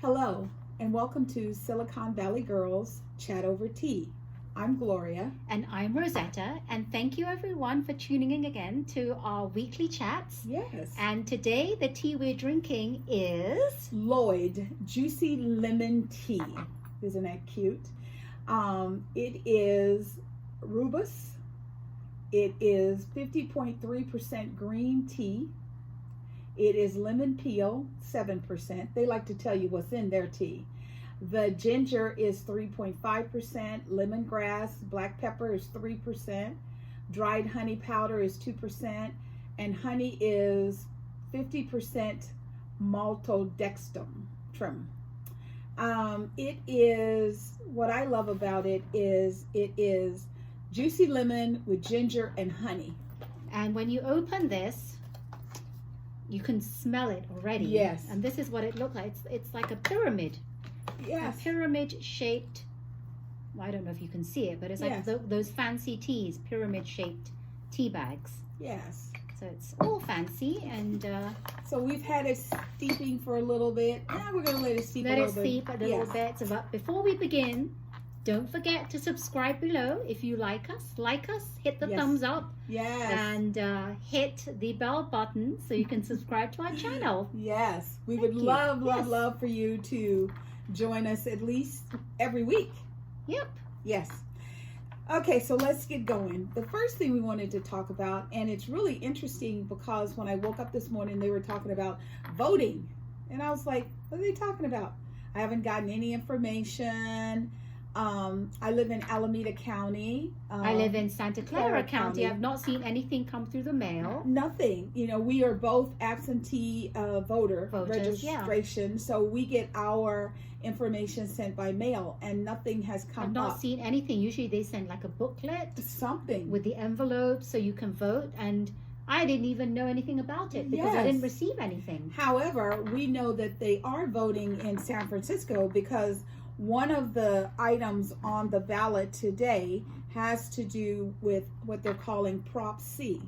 Hello, and welcome to Silicon Valley Girls Chat Over Tea. I'm Gloria. And I'm Rosetta, and thank you everyone for tuning in again to our weekly chats. Yes. And today the tea we're drinking is Lloyd Juicy Lemon Tea. Isn't that cute? It is rooibos. It is 50.3% green tea. It is lemon peel, 7%. They like to tell you what's in their tea. The ginger is 3.5%, lemongrass, black pepper is 3%, dried honey powder is 2%, and honey is 50% maltodextrin. It is, what I love about it is juicy lemon with ginger and honey. And when you open this, you can smell it already. Yes. And this is what it looks like. It's like a pyramid. Yes. A pyramid shaped, well, I don't know if you can see it, but it's like Yes. those fancy teas, pyramid shaped tea bags. Yes. So it's all fancy, and So we've had it steeping for a little bit. Now we're going to let it steep a let little it bit. steep a little bit. But before we begin, don't forget to subscribe below if you like us. Hit the Yes. thumbs up, Yes. and hit the bell button so you can subscribe to our channel. Yes. We would Thank you. love Yes. for you to join us at least every week. Yep. Yes. Okay, so let's get going. The first thing we wanted to talk about, and it's really interesting because when I woke up this morning, they were talking about voting. And I was like, what are they talking about? I haven't gotten any information. I live in Alameda County. I live in Santa Clara Clara County. County. I've not seen anything come through the mail. Nothing. You know, we are both absentee voter Voters, registration, so we get our information sent by mail, and nothing has come I've not up. seen anything. Usually they send like a booklet Something. with the envelope so you can vote, and I didn't even know anything about it because I Yes. didn't receive anything. However, we know that they are voting in San Francisco because one of the items on the ballot today has to do with what they're calling Prop C.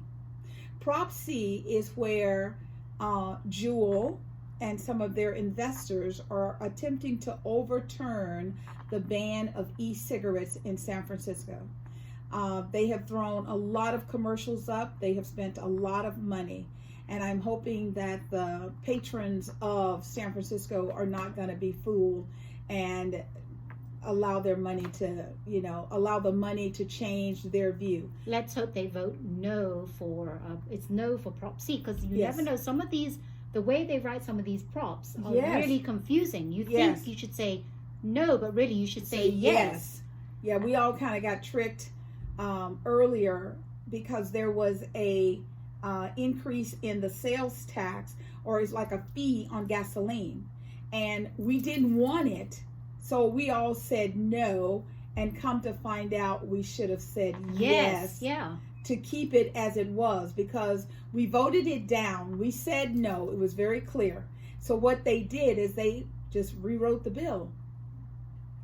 Prop C is where Jewel and some of their investors are attempting to overturn the ban of e-cigarettes in San Francisco. They have thrown a lot of commercials up. They have spent a lot of money. And I'm hoping that the patrons of San Francisco are not going to be fooled and allow their money to, allow the money to change their view. Let's hope they vote no for, it's no for Prop C, because you Yes. never know. Some of these, the way they write some of these props are Yes. really confusing. You think Yes. you should say no, but really you should say yes. Yeah, we all kind of got tricked earlier because there was a increase in the sales tax, or it's like a fee on gasoline, and we didn't want it, so we all said no, and come to find out we should have said yes Yeah. to keep it as it was, because we voted it down. We said no. It was very clear. So what they did is they just rewrote the bill.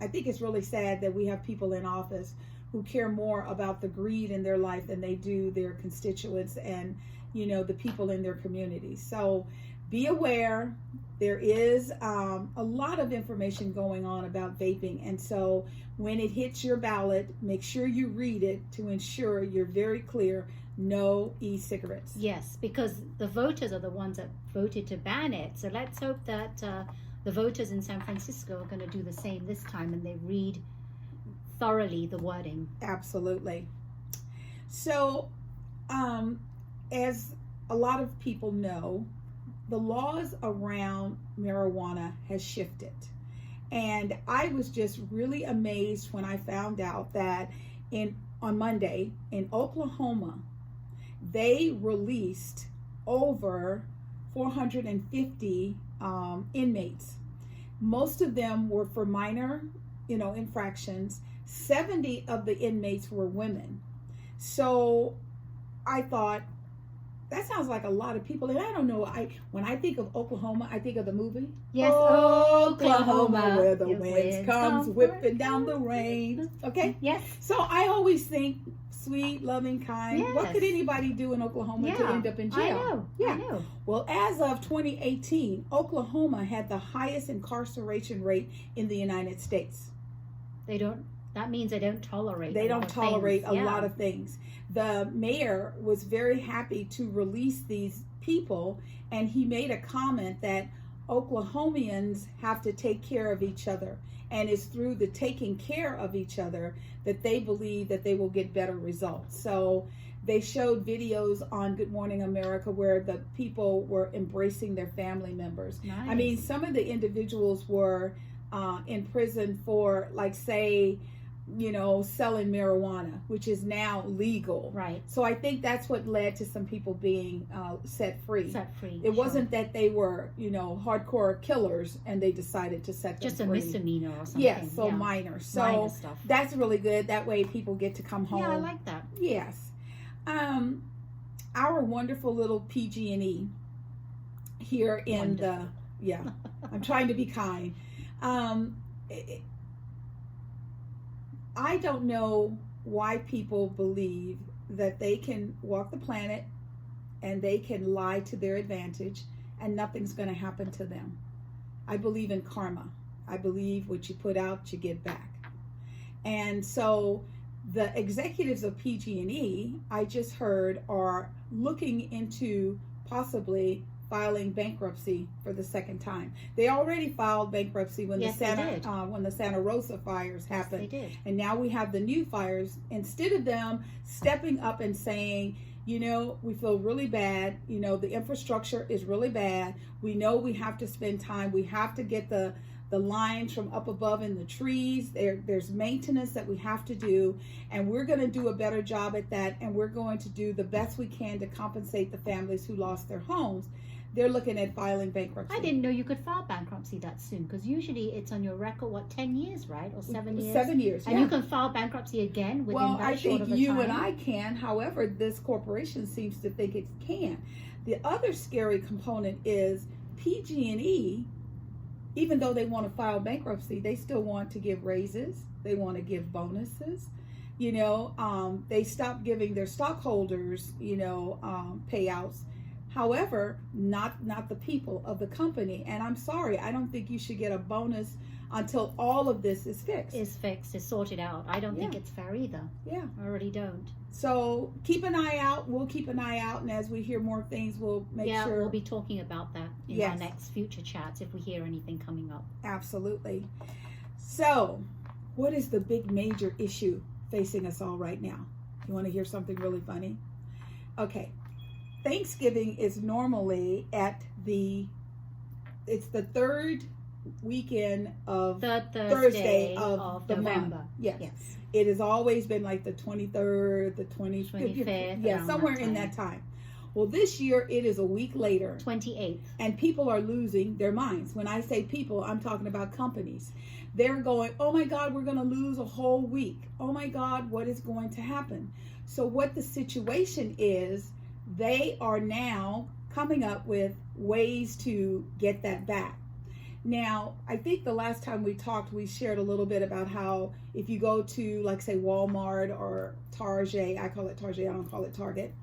I think it's really sad that we have people in office who care more about the greed in their life than they do their constituents and, the people in their communities. So be aware. There is a lot of information going on about vaping. And so when it hits your ballot, make sure you read it to ensure you're very clear. No e-cigarettes. Yes, because the voters are the ones that voted to ban it. So let's hope that the voters in San Francisco are going to do the same this time, and they read thoroughly the wording. Absolutely. So, as a lot of people know, the laws around marijuana has shifted. And I was just really amazed when I found out that on Monday in Oklahoma, they released over 450 inmates. Most of them were for minor, infractions. 70 of the inmates were women. So I thought, that sounds like a lot of people. And I don't know, when I think of Oklahoma, I think of the movie. Yes, Oklahoma, where the Your winds winds comes come whipping down the rain. Okay? Yes. So I always think sweet, loving, kind. Yes. What could anybody do in Oklahoma to end up in jail? I know. Yeah. I know. Well, as of 2018, Oklahoma had the highest incarceration rate in the United States. That means they don't tolerate. They don't tolerate a Yeah. lot of things. The mayor was very happy to release these people, and he made a comment that Oklahomians have to take care of each other, and it's through the taking care of each other that they believe that they will get better results. So they showed videos on Good Morning America where the people were embracing their family members. Nice. I mean, some of the individuals were in prison for, like, say, selling marijuana, which is now legal. Right. So I think that's what led to some people being set free. Set free. It wasn't that they were, hardcore killers and they decided to set them just a free. misdemeanor or something. Yes, so minor. So minor stuff. that's really good. That way people get to come home. Yeah, I like that. Yes. Our wonderful little PG&E here in I'm trying to be kind. I don't know why people believe that they can walk the planet and they can lie to their advantage and nothing's going to happen to them. I believe in karma. I believe what you put out, you get back. And so the executives of PG&E, I just heard, are looking into possibly filing bankruptcy for the second time. They already filed bankruptcy when the Santa Rosa fires happened. Yes, they did. And now we have the new fires. Instead of them stepping up and saying, we feel really bad, the infrastructure is really bad. We know we have to spend time. We have to get the lines from up above in the trees. There's maintenance that we have to do, and we're going to do a better job at that, and we're going to do the best we can to compensate the families who lost their homes. They're looking at filing bankruptcy. I didn't know you could file bankruptcy that soon, because usually it's on your record, 10 years, right? Or 7 years? 7 years, And you can file bankruptcy again within that short of a time? Well, I think you and I can. However, this corporation seems to think it can. The other scary component is PG&E, even though they want to file bankruptcy, they still want to give raises. They want to give bonuses. They stopped giving their stockholders, payouts. However, not the people of the company. And I'm sorry, I don't think you should get a bonus until all of this is fixed. Is sorted out. I don't think it's fair either. Yeah. I really don't. So keep an eye out. We'll keep an eye out. And as we hear more things, we'll make sure. Yeah, we'll be talking about that in our next future chats if we hear anything coming up. Absolutely. So what is the big major issue facing us all right now? You want to hear something really funny? Okay. Thanksgiving is normally it's the third weekend of Thursday of the November. Month. Yes. It has always been like the 23rd, the 25th. Yeah, somewhere in that time. Well, this year it is a week later. 28th. And people are losing their minds. When I say people, I'm talking about companies. They're going, oh my God, we're going to lose a whole week. Oh my God, what is going to happen? So what the situation is, they are now coming up with ways to get that back. Now, I think the last time we talked, we shared a little bit about how if you go to, like, say, Walmart or Target, I call it Target, I don't call it Target,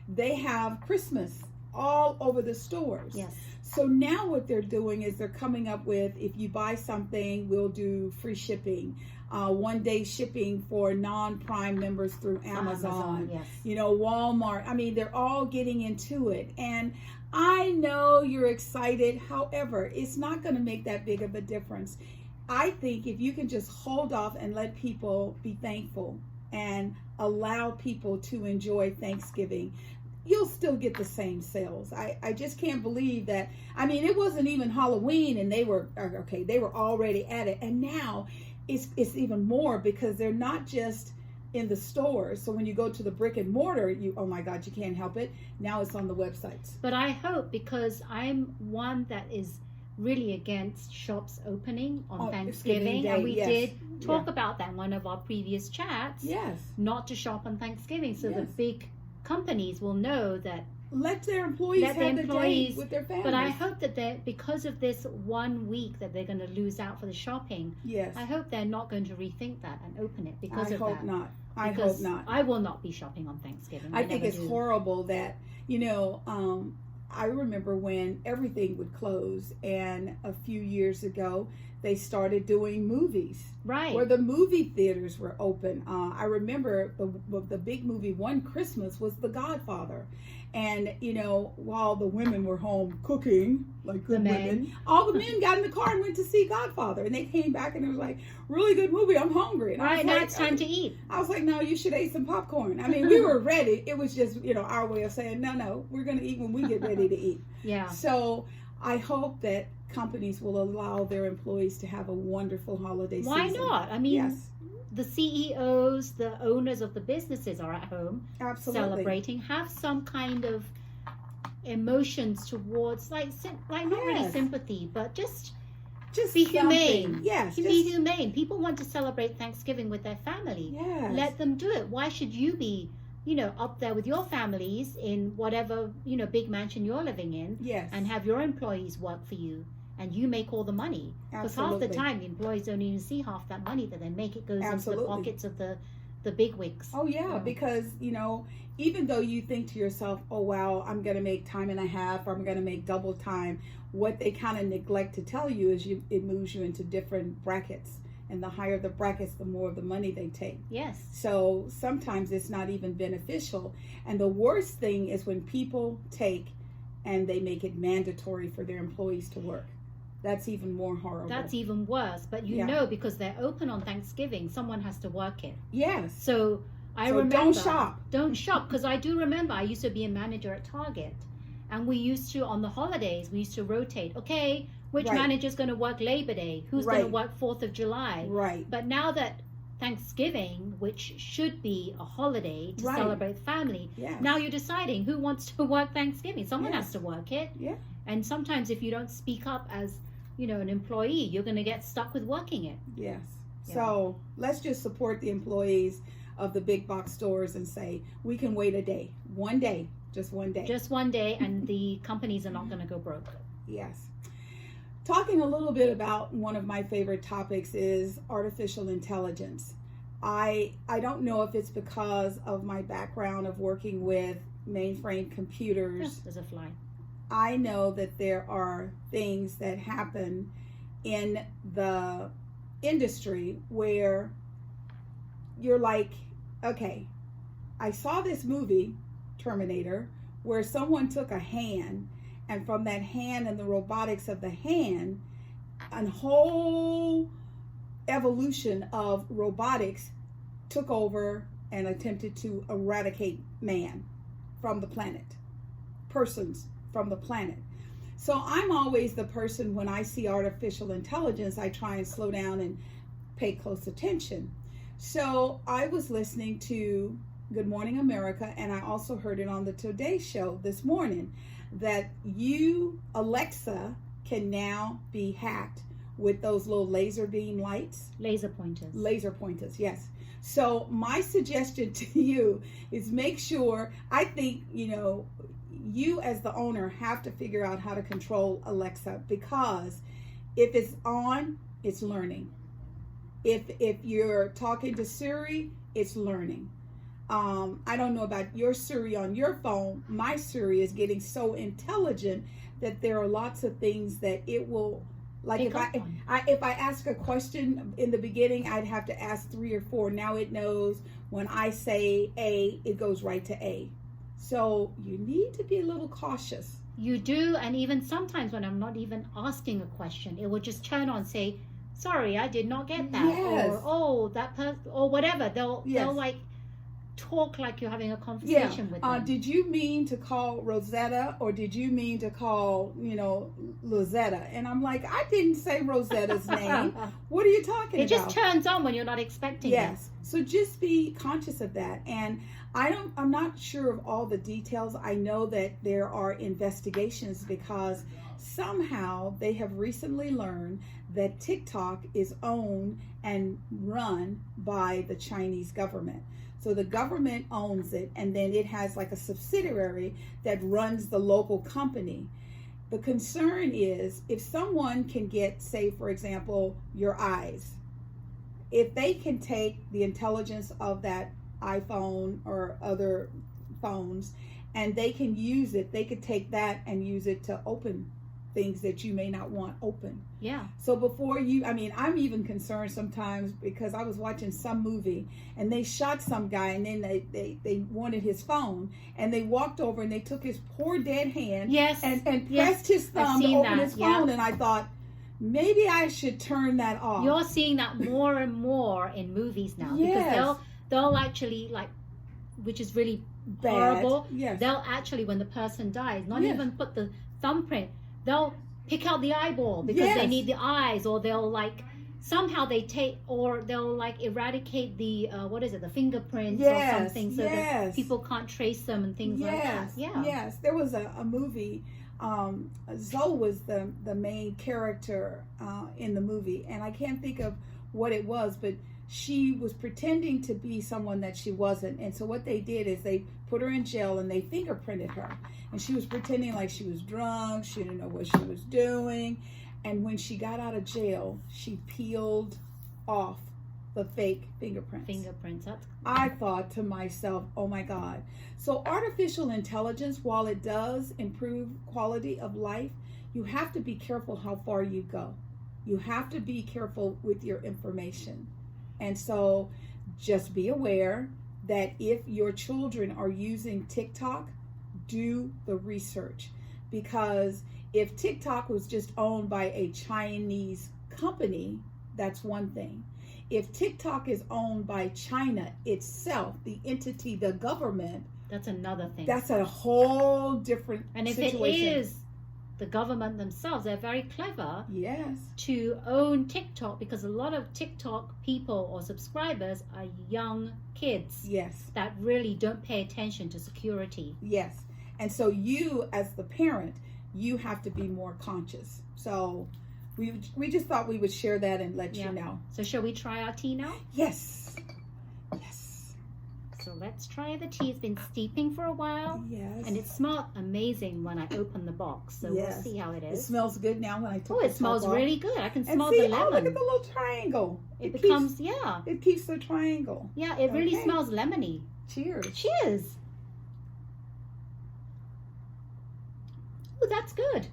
they have Christmas all over the stores. Yes. So now what they're doing is they're coming up with, if you buy something, we'll do free shipping. 1 day shipping for non-Prime members through Amazon. Yes. Walmart. I mean, they're all getting into it. And I know you're excited. However, it's not going to make that big of a difference. I think if you can just hold off and let people be thankful and allow people to enjoy Thanksgiving, you'll still get the same sales. I just can't believe that. I mean, it wasn't even Halloween and they were already at it. And now it's even more because they're not just in the stores. So when you go to the brick and mortar, oh my God, you can't help it. Now it's on the websites. But I hope, because I'm one that is really against shops opening on Thanksgiving. Day, and we did talk about that in one of our previous chats. Yes. Not to shop on Thanksgiving. So the big companies will know that let their employees have the day with their families. But I hope that because of this 1 week that they're going to lose out for the shopping, I hope they're not going to rethink that and open it because of that. I hope not. I hope not. I will not be shopping on Thanksgiving. I think never it's do. horrible that, I remember when everything would close, and a few years ago they started doing movies. Right. Where the movie theaters were open. I remember the big movie one Christmas was The Godfather. And, while the women were home cooking, like good women, all the men got in the car and went to see Godfather. And they came back and it was like, really good movie, I'm hungry. And Right, now it's time to eat. I was like, no, you should eat some popcorn. I mean, we were ready. It was just, our way of saying, no, we're going to eat when we get ready to eat. Yeah. So I hope that companies will allow their employees to have a wonderful holiday season. Why not? I mean, yes. The CEOs, the owners of the businesses are at home Absolutely. celebrating. Have some kind of emotions towards, like not really Yes. sympathy, but just be humane. Yes. Be humane. People want to celebrate Thanksgiving with their family. Yes. Let them do it. Why should you be, up there with your families in whatever, big mansion you're living in, Yes. and have your employees work for you, and you make all the money? Because half the Absolutely. time the employees don't even see half that money that they make. It goes into the Absolutely. pockets of the big wigs. Oh yeah, because even though you think to yourself, oh wow, I'm gonna make time and a half, or I'm gonna make double time, what they kind of neglect to tell you is it moves you into different brackets, and the higher the brackets, the more of the money they take. Yes. So sometimes it's not even beneficial. And the worst thing is when people take and they make it mandatory for their employees to work. That's even more horrible. That's even worse. But because they're open on Thanksgiving, someone has to work it. Yes. So I So remember. don't shop. Don't shop, because I do remember I used to be a manager at Target, and we used to, on the holidays, we used to rotate. Okay, which Right. manager's going to work Labor Day? Who's going to Right. work 4th of July? Right. But now that Thanksgiving, which should be a holiday to Right. celebrate family, Yes. now you're deciding who wants to work Thanksgiving. Someone Yes. has to work it. Yeah. And sometimes if you don't speak up as, an employee, you're going to get stuck with working it. Yes. Yeah. So let's just support the employees of the big box stores and say, we can wait a day. One day. Just one day. Just one day, and the companies are not going to go broke. Yes. Talking a little bit about one of my favorite topics is artificial intelligence. I don't know if it's because of my background of working with mainframe computers. Yes, there's a fly. I know that there are things that happen in the industry where you're like, okay, I saw this movie, Terminator, where someone took a hand, and from that hand and the robotics of the hand, a whole evolution of robotics took over and attempted to eradicate man from the planet, persons from the planet. So I'm always the person, when I see artificial intelligence, I try and slow down and pay close attention. So I was listening to Good Morning America, and I also heard it on the Today Show this morning, that Alexa, can now be hacked with those little laser beam lights. Laser pointers. Laser pointers, yes. So my suggestion to you is make sure, I think, you as the owner have to figure out how to control Alexa, because if it's on, it's learning. If you're talking to Siri, it's learning. I don't know about your Siri on your phone. My Siri is getting so intelligent that there are lots of things that it will, like if I ask a question in the beginning, I'd have to ask 3 or 4. Now it knows when I say A, it goes right to A. So you need to be a little cautious. You do, and even sometimes when I'm not even asking a question, it will just turn on, say, sorry, I did not get that. Yes. Or, oh, that person, or whatever. They'll like talk like you're having a conversation with them. Did you mean to call Rosetta, or did you mean to call, Lozetta? And I'm like, I didn't say Rosetta's name. What are you talking about? It just turns on when you're not expecting it. Yes. So just be conscious of that. And I'm not sure of all the details. I know that there are investigations because somehow they have recently learned that TikTok is owned and run by the Chinese government. So the government owns it, and then it has like a subsidiary that runs the local company. The concern is if someone can get, say, for example, your eyes, if they can take the intelligence of that iPhone or other phones, and they can use it. They could take that and use it to open things that you may not want open. Yeah. So before you, I mean, I'm even concerned sometimes because I was watching some movie and they shot some guy, and then they wanted his phone, and they walked over and they took his poor dead hand, Yes. and Yes. pressed his thumb I've to seen open that. his phone, and I thought maybe I should turn that off. You're seeing that more and more in movies now, Yes. because they'll actually, like, which is really Bad. horrible. Yes. They'll actually, when the person dies, not Yes. even put the thumbprint, they'll pick out the eyeball because they Yes. need the eyes, or they'll like somehow they take, or they'll like eradicate the the fingerprints or Yes. something, so Yes. that people can't trace them and things like that. Yes. Yeah. Yes. There was a movie. Zoe was the main character in the movie, and I can't think of what it was, but she was pretending to be someone that she wasn't. And so what they did is they put her in jail and they fingerprinted her, and she was pretending like she was drunk, she didn't know what she was doing. And when she got out of jail, she peeled off the fake fingerprints. I thought to myself, oh my God. So artificial intelligence, while it does improve quality of life, you have to be careful how far you go. You have to be careful with your information. And so just be aware that if your children are using TikTok, do the research. Because if TikTok was just owned by a Chinese company, that's one thing. If TikTok is owned by China itself, the entity, the government, that's another thing. That's a whole different and if situation. it is the government themselves, they're very clever Yes. to own TikTok, because a lot of TikTok people or subscribers are young kids Yes. that really don't pay attention to security. Yes. And so you, as the parent, you have to be more conscious. So we just thought we would share that and let you know. So shall we try our tea now? Yes. Yes. So let's try the tea. It's been steeping for a while. Yes. And it smelled amazing when I opened the box. So Yes. we'll see how it It is. smells good now when I took Oh, the it smells top off. really good. I can And smell see, the oh, look lemon. at the little triangle. It keeps- becomes, It keeps the triangle. Yeah, it really Okay. smells lemony. Cheers. Cheers. Oh, that's good.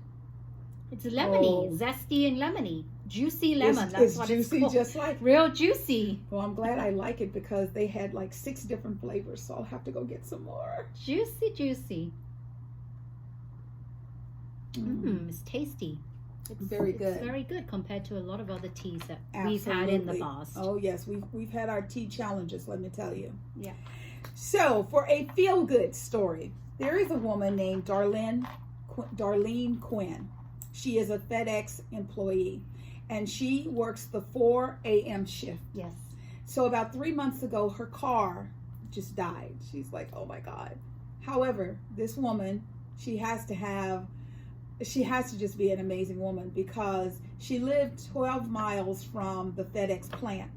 It's lemony, zesty and lemony. Juicy lemon, that's It's what juicy, it's called. just like. Real juicy. Well, I'm glad I like it because they had like 6 different flavors, so I'll have to go get some more. Juicy. It's tasty. It's Very good. It's very good compared to a lot of other teas that we've had in the Absolutely. past. Oh yes, we've had our tea challenges, let me tell you. Yeah. So for a feel-good story, there is a woman named Darlene Quinn. She is a FedEx employee, and she works the 4 a.m. shift. Yes. So about 3 months ago, her car just died. She's like, oh my God. However, this woman, she has to just be an amazing woman because she lived 12 miles from the FedEx plant.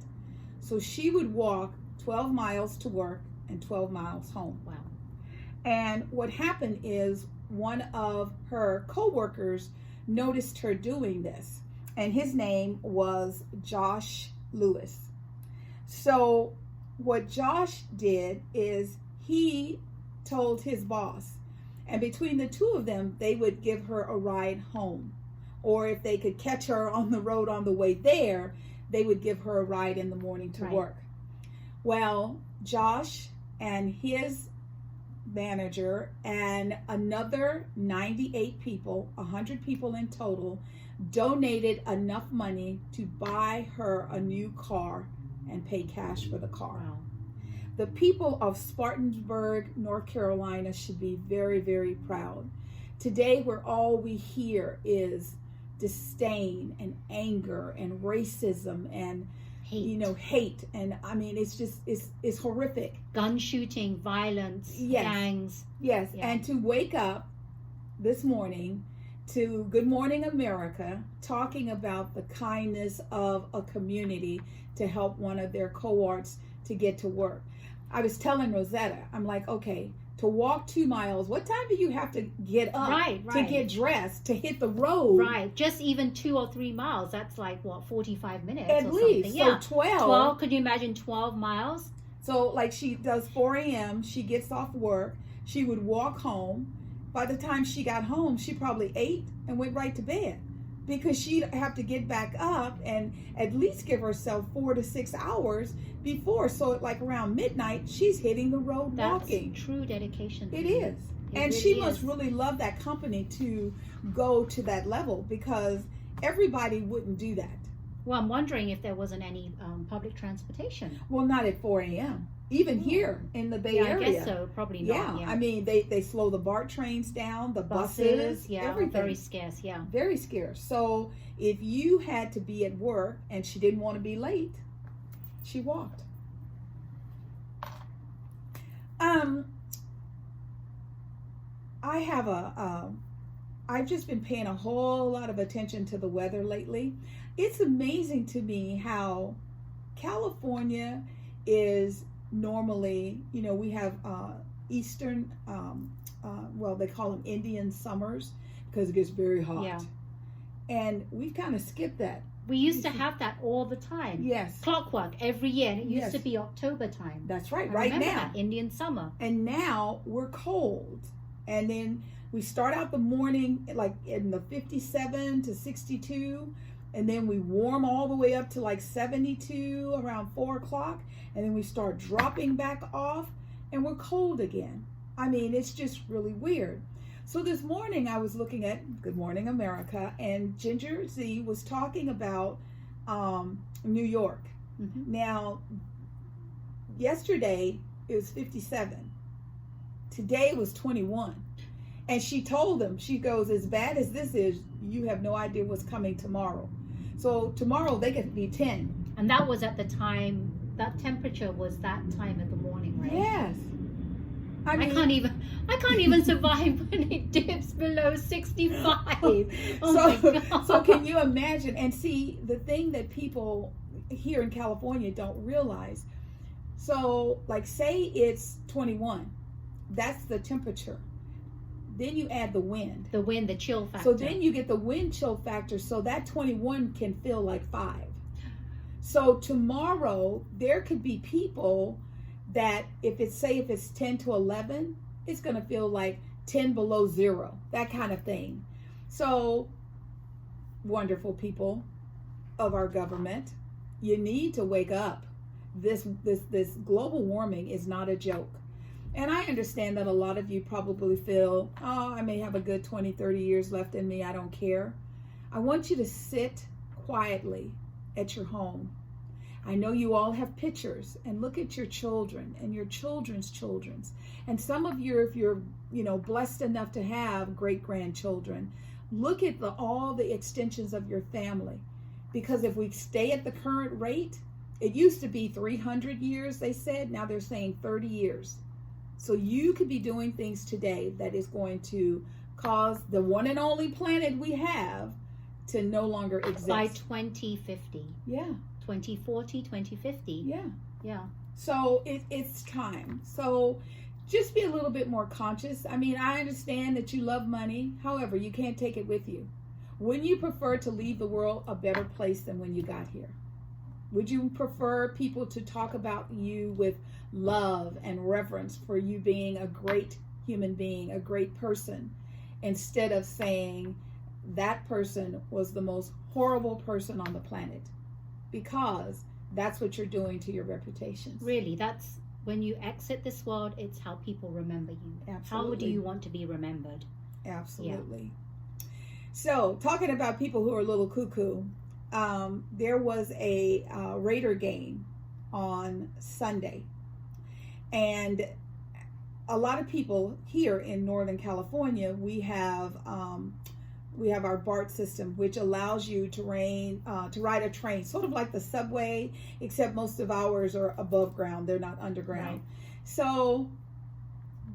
So she would walk 12 miles to work and 12 miles home. Wow. And what happened is one of her co-workers noticed her doing this, and his name was Josh Lewis. So what Josh did is he told his boss, and between the two of them, they would give her a ride home. Or if they could catch her on the road on the way there, they would give her a ride in the morning to work. Well, Josh and his manager and another 98 people, 100 people in total, donated enough money to buy her a new car and pay cash for the car. Wow. The people of Spartanburg, North Carolina should be very, very proud. Today, where all we hear is disdain and anger and racism and hate, and I mean it's horrific. Gun shooting, violence, Yes. gangs. Yes, Yeah. and to wake up this morning to Good Morning America talking about the kindness of a community to help one of their cohorts to get to work. I was telling Rosetta, I'm like, okay, to walk 2 miles, what time do you have to get up to get dressed, to hit the road? Right, just even 2 or 3 miles, that's like, what, 45 minutes At or least, something. so 12. 12, could you imagine 12 miles? So like she does 4 a.m., she gets off work, she would walk home. By the time she got home, she probably ate and went right to bed, because she'd have to get back up and at least give herself 4 to 6 hours before. So at like around midnight, she's hitting the road walking. That's true dedication. It is. And really she must is. really love that company to go to that level, because everybody wouldn't do that. Well, I'm wondering if there wasn't any public transportation. Well, not at 4 a.m. Even here in the Bay Area. I guess so. Probably not. Yeah, I mean, they slow the BART trains down, the buses, everything. Very scarce, yeah. Very scarce. So if you had to be at work and she didn't want to be late, she walked. I've just been paying a whole lot of attention to the weather lately. It's amazing to me how California is normally, we have Eastern, well, they call them Indian summers, because it gets very hot. Yeah. And we've kind of skipped that. We used to have that all the time. Yes. Clockwork every year, and it used to be October time. That's right, I right remember now. That, Indian summer. And now we're cold. And then we start out the morning like in the 57 to 62, and then we warm all the way up to like 72 around 4 o'clock, and then we start dropping back off, and we're cold again. I mean, it's just really weird. So this morning I was looking at Good Morning America, and Ginger Z was talking about New York. Mm-hmm. Now, yesterday it was 57. Today was 21. And she told them, she goes, as bad as this is, you have no idea what's coming tomorrow. So tomorrow they could be 10. And that was at the time, that temperature was that time of the morning, right? Yes. I mean, I can't even survive when it dips below 65. Oh my God. So can you imagine? And see, the thing that people here in California don't realize, so like say it's 21, that's the temperature. Then you add the wind. The wind, the chill factor. So then you get the wind chill factor, so that 21 can feel like 5. So tomorrow, there could be people that if it's 10 to 11, it's going to feel like 10 below 0, that kind of thing. So, wonderful people of our government, you need to wake up. This global warming is not a joke. And I understand that a lot of you probably feel, oh, I may have a good 20, 30 years left in me. I don't care. I want you to sit quietly at your home. I know you all have pictures, and look at your children and your children's children's. And some of you, if you're, blessed enough to have great-grandchildren, look at all the extensions of your family. Because if we stay at the current rate, it used to be 300 years, they said. Now they're saying 30 years. So you could be doing things today that is going to cause the one and only planet we have to no longer exist. By 2050. Yeah. 2040, 2050. Yeah. Yeah. So it's time. So just be a little bit more conscious. I mean, I understand that you love money. However, you can't take it with you. Wouldn't you prefer to leave the world a better place than when you got here? Would you prefer people to talk about you with love and reverence for you being a great human being, a great person, instead of saying that person was the most horrible person on the planet? Because that's what you're doing to your reputations. Really, that's when you exit this world, it's how people remember you. Absolutely. How do you want to be remembered? Absolutely. Yeah. So, talking about people who are a little cuckoo, there was a Raider game on Sunday. And a lot of people here in Northern California, we have our BART system, which allows you to ride a train, sort of like the subway, except most of ours are above ground. They're not underground. Right. So,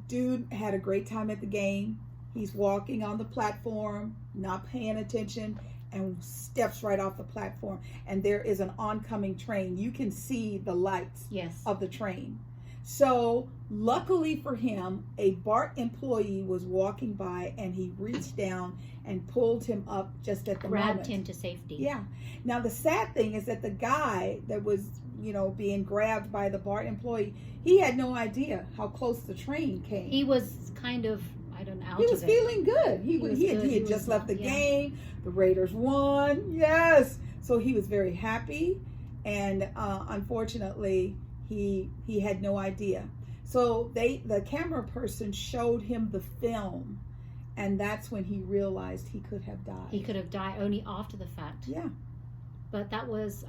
dude had a great time at the game. He's walking on the platform, not paying attention, and steps right off the platform. And there is an oncoming train. You can see the lights of the train. So luckily for him, a BART employee was walking by and he reached down and pulled him up just at the moment. Grabbed him to safety. Yeah. Now the sad thing is that the guy that was, being grabbed by the BART employee, he had no idea how close the train came. He was kind of, I don't know, out He was of it. feeling good. He had just left the game. The Raiders won. Yes. So he was very happy, and unfortunately, he had no idea. So the camera person showed him the film, and that's when he realized he could have died. He could have died only after the fact. Yeah. But that was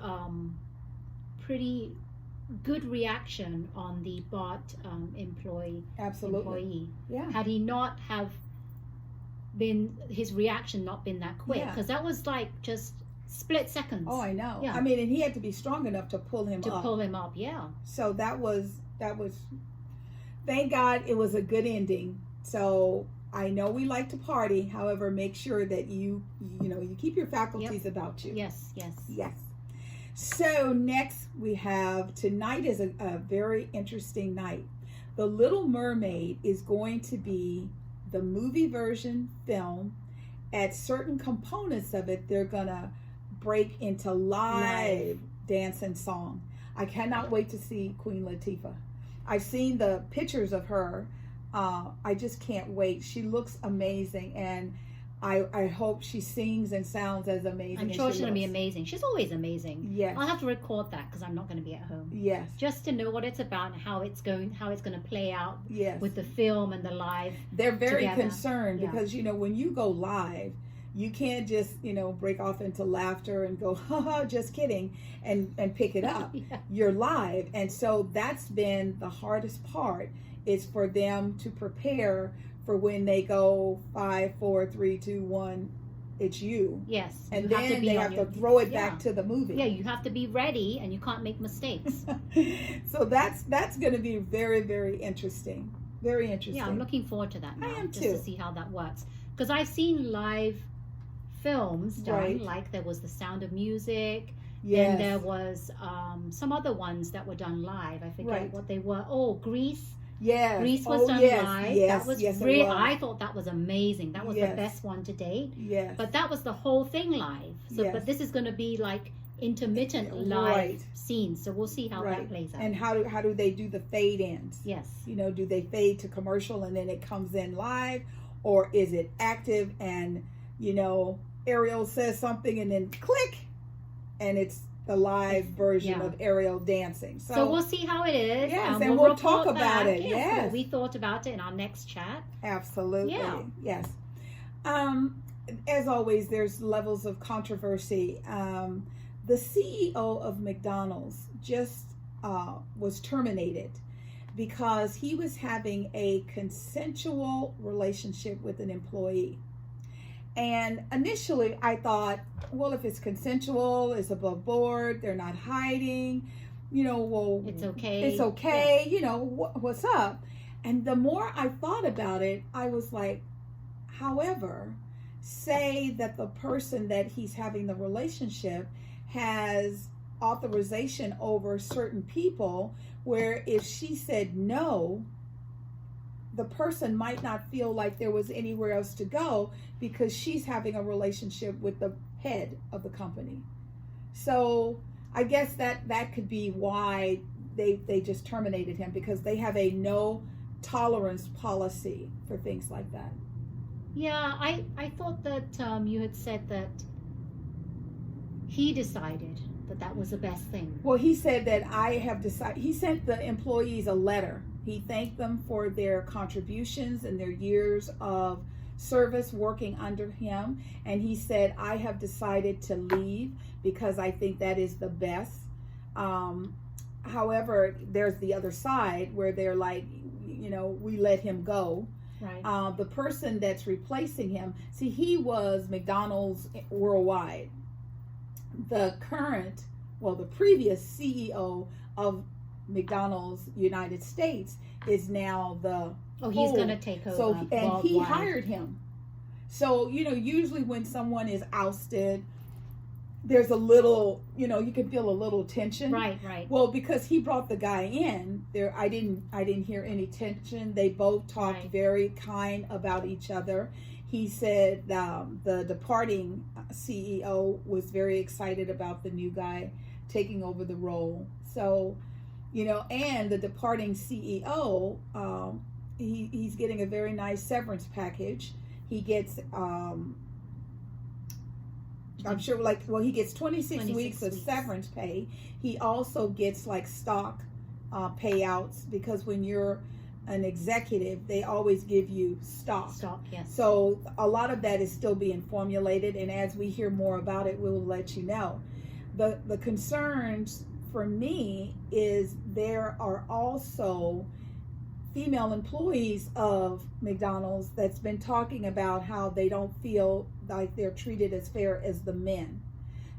pretty good reaction on the BART Absolutely. employee. Yeah. Had he not have been, his reaction not been that quick, because that was like just split seconds. Oh, I know. Yeah. I mean, and he had to be strong enough to pull him up. Yeah. So that was, thank God it was a good ending. So I know we like to party. However, make sure that you keep your faculties about you. Yes. So next we have, tonight is a very interesting night. The Little Mermaid is going to be the movie version film. At certain components of it, they're gonna break into live dance and song. I cannot wait to see Queen Latifah. I've seen the pictures of her. I just can't wait. She looks amazing, and I hope she sings and sounds as amazing. I'm sure she's going to be amazing. She's always amazing. Yes. I'll have to record that because I'm not going to be at home. Yes. Just to know what it's about and how it's going to play out. Yes. With the film and the live. They're very together. concerned because when you go live, you can't just break off into laughter and go, haha, just kidding, and pick it up. You're live, and so that's been the hardest part, is for them to prepare for when they go 5, 4, 3, 2, 1. It's you. Yes. And you then they have to throw it back to the movie. Yeah, you have to be ready, and you can't make mistakes. So that's going to be very, very interesting. Very interesting. Yeah, I'm looking forward to that now. I am just too. to see how that works. Because I've seen live films done, like there was The Sound of Music. Yes. And there was some other ones that were done live. I forget what they were. Oh, Grease. Yes. Grease was done live. Yes. That was yes, really, it was. I thought that was amazing. That was the best one to date. Yes. But that was the whole thing live. So, but this is going to be like intermittent live scenes. So we'll see how that plays out. And how do they do the fade ins? Yes. Do they fade to commercial and then it comes in live, or is it active and Ariel says something and then click, and it's the live version of Ariel dancing. So we'll see how it is. Yes, and we'll talk about it. Yes. What we thought about it in our next chat. Absolutely. Yeah. Yes. As always, there's levels of controversy. The CEO of McDonald's just was terminated because he was having a consensual relationship with an employee. And initially I thought, well, if it's consensual, it's above board, they're not hiding, well, it's okay. It's okay. Yes. What's up? And the more I thought about it, I was like, however, say that the person that he's having the relationship has authorization over certain people, where if she said no, the person might not feel like there was anywhere else to go because she's having a relationship with the head of the company. So I guess that could be why they just terminated him, because they have a no tolerance policy for things like that. Yeah, I thought that you had said that he decided that was the best thing. Well, he said that I have decided. He sent the employees a letter. He thanked them for their contributions and their years of service working under him. And he said, I have decided to leave because I think that is the best. However, there's the other side where they're like, we let him go. Right. The person that's replacing him, see, he was McDonald's worldwide. The previous CEO of McDonald's United States is now he's going to take over. So and he hired him. So usually when someone is ousted, there's a little, you can feel a little tension. Right. Well, because he brought the guy in there, I didn't hear any tension. They both talked very kind about each other. He said the departing CEO was very excited about the new guy taking over the role. So, and the departing CEO, he's getting a very nice severance package. He gets, I'm sure, he gets 26 weeks of severance pay. He also gets stock payouts, because when you're an executive, they always give you stock. Yes. So a lot of that is still being formulated, and as we hear more about it, we will let you know. The concerns for me is there are also female employees of McDonald's that's been talking about how they don't feel like they're treated as fair as the men.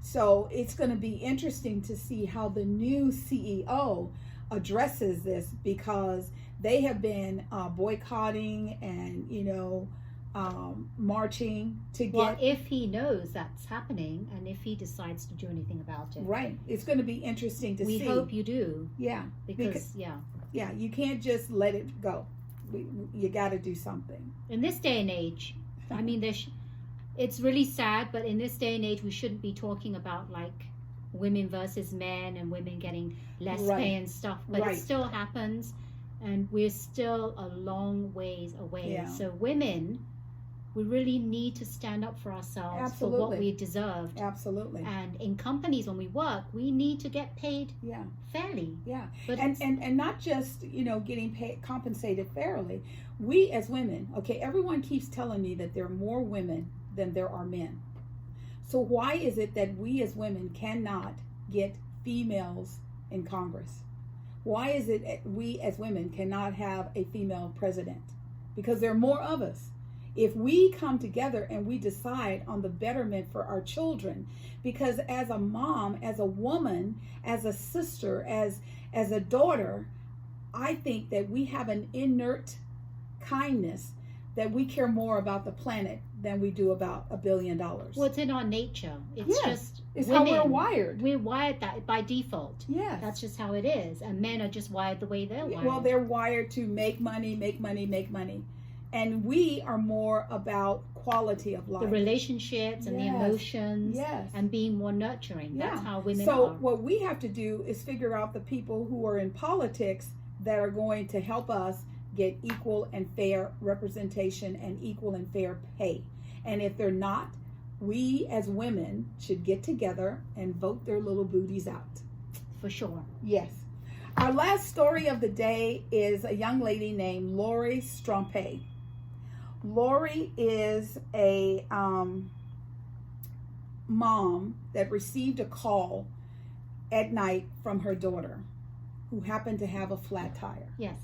So it's going to be interesting to see how the new CEO addresses this, because they have been boycotting and marching to get. Well, if he knows that's happening, and if he decides to do anything about it, right? It's going to be interesting to see. We hope you do. Yeah, because you can't just let it go. You got to do something. In this day and age, I mean, it's really sad, but in this day and age, we shouldn't be talking about women versus men and women getting less pay and stuff. But it still happens, and we're still a long ways away. Yeah. So women, we really need to stand up for ourselves for what we deserve. Absolutely. And in companies, when we work, we need to get paid fairly. Yeah. But and not just, getting paid, compensated fairly. We as women, everyone keeps telling me that there are more women than there are men. So why is it that we as women cannot get females in Congress? Why is it we as women cannot have a female president? Because there are more of us. If we come together and we decide on the betterment for our children, because as a mom, as a woman, as a sister, as a daughter, I think that we have an inert kindness that we care more about the planet than we do about $1 billion. Well, it's in our nature. It's just it's women, how we're wired. We're wired that by default. Yes. That's just how it is. And men are just wired the way they're wired. Well, they're wired to make money, make money, make money. And we are more about quality of life. The relationships and the emotions and being more nurturing. That's how women are. So what we have to do is figure out the people who are in politics that are going to help us get equal and fair representation and equal and fair pay. And if they're not, we as women should get together and vote their little booties out. For sure. Yes. Our last story of the day is a young lady named Lori Strompe. Lori is a mom that received a call at night from her daughter who happened to have a flat tire. Yes.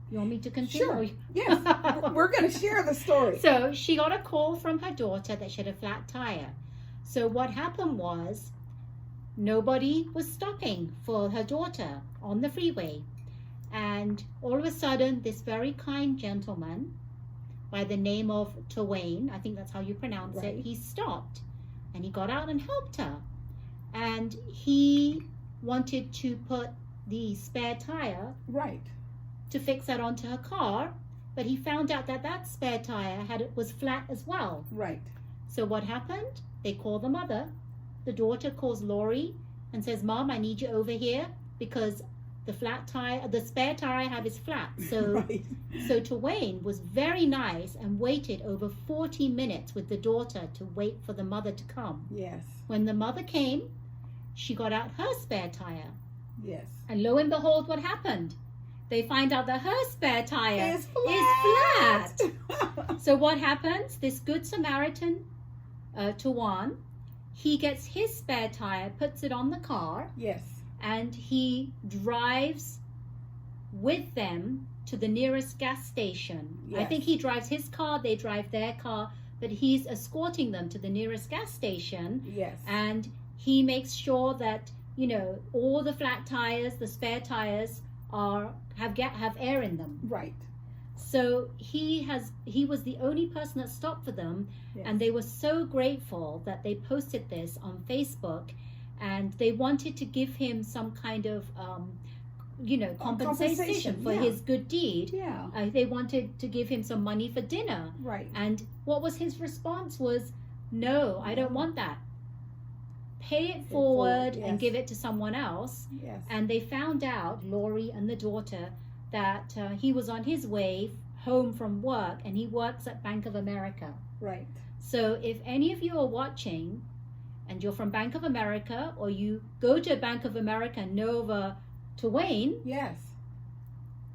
You want me to continue? Sure. Yes. We're going to share the story. So she got a call from her daughter that she had a flat tire. So what happened was nobody was stopping for her daughter on the freeway. And all of a sudden, this very kind gentleman by the name of Twain, I think that's how you pronounce it, he stopped and he got out and helped her. And he wanted to put the spare tire to fix that onto her car, but he found out that spare tire was flat as well. So what happened? They called the mother. The daughter calls Lori and says, "Mom, I need you over here because the spare tire I have is flat." So so Twain was very nice and waited over 40 minutes with the daughter to wait for the mother to come. Yes. When the mother came, she got out her spare tire. Yes. And lo and behold, what happened? They find out that her spare tire is flat. So what happens? This good Samaritan, Tawan, he gets his spare tire, puts it on the car. Yes. And he drives with them to the nearest gas station. Yes. I think he drives his car, they drive their car, but he's escorting them to the nearest gas station. Yes. And he makes sure that, all the flat tires, the spare tires have air in them. Right. So he was the only person that stopped for them, Yes. and they were so grateful that they posted this on Facebook, and they wanted to give him some kind of compensation for yeah. his good deed. Yeah. They wanted to give him some money for dinner. Right. And what was his response was, no, I don't want that. Pay it forward yes. and give it to someone else. Yes. And they found out, Lori and the daughter, that he was on his way home from work, and he works at Bank of America. Right. So if any of you are watching and you're from Bank of America, or you go to Bank of America and know over to Wayne, Yes.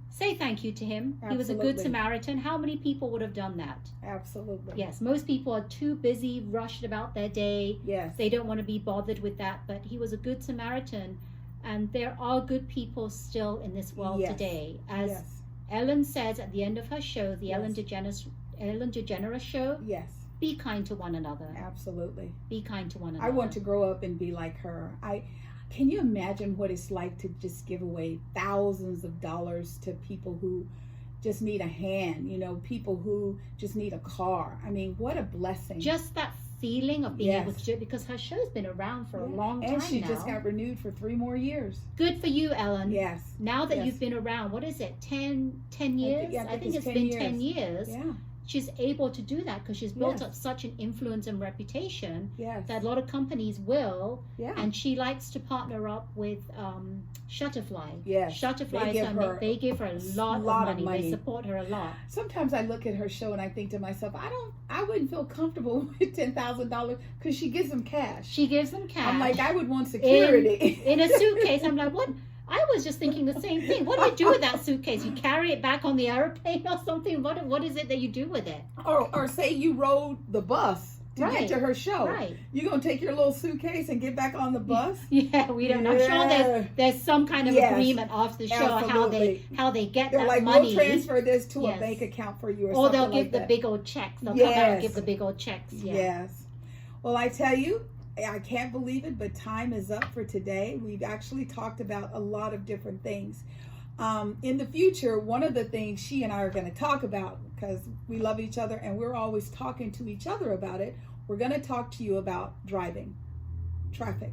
say thank you to him. Absolutely. He was a good Samaritan. How many people would have done that? Absolutely. Yes, most people are too busy, rushed about their day. Yes. They don't want to be bothered with that, but he was a good Samaritan. And there are good people still in this world Yes. today. As Yes. Ellen says at the end of her show, the Yes. Ellen DeGeneres show, Yes. be kind to one another. Absolutely. Be kind to one another. I want to grow up and be like her. Can you imagine what it's like to just give away thousands of dollars to people who just need a hand, people who just need a car? I mean, what a blessing. Just that feeling of being Yes. able to do it, because her show's been around for a long time and she now. just got renewed for 3 more years. Good for you, Ellen. Yes. Now that Yes. you've been around, what is it, 10 years? I think it's 10 been years. 10 years. Yeah. She's able to do that because she's built Yes. up such an influence and reputation Yes. that a lot of companies will. Yeah. And she likes to partner up with Shutterfly. Yes. Shutterfly, they give her a lot of money. They support her a lot. Sometimes I look at her show and I think to myself, I wouldn't feel comfortable with $10,000 because she gives them cash. She gives them cash. I'm like, I would want security. In a suitcase. I'm like, what? I was just thinking the same thing. What do you do with that suitcase? You carry it back on the airplane or something? What is it that you do with it? Or say you rode the bus to Right. get to her show. Right. You gonna take your little suitcase and get back on the bus? Yeah, we don't know. I'm sure there's some kind of Yes. agreement after the show Absolutely. how they get They're that like, money. we'll transfer this to Yes. a bank account for you, or Or something they'll give like the that. big old checks. They'll come out and Yes. give the big old checks. Yeah. Yes. Well, I tell you, I can't believe it, but time is up for today. We've actually talked about a lot of different things. In the future, one of the things she and I are going to talk about, because we love each other and we're always talking to each other about it, we're going to talk to you about driving, traffic.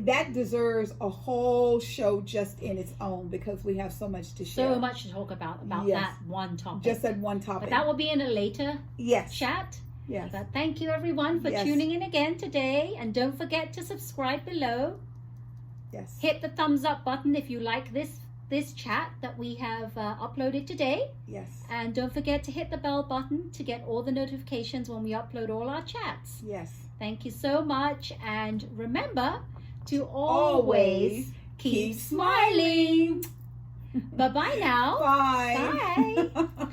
That deserves a whole show just in its own, because we have so much to share. So much to talk about Yes. that one topic. Just that one topic. But that will be in a later Yes. chat. Yes. But thank you everyone for Yes. tuning in again today. And don't forget to subscribe below. Yes. Hit the thumbs up button if you like this chat that we have uploaded today. Yes. And don't forget to hit the bell button to get all the notifications when we upload all our chats. Yes. Thank you so much. And remember to always keep smiling. Bye-bye now. Bye. Bye.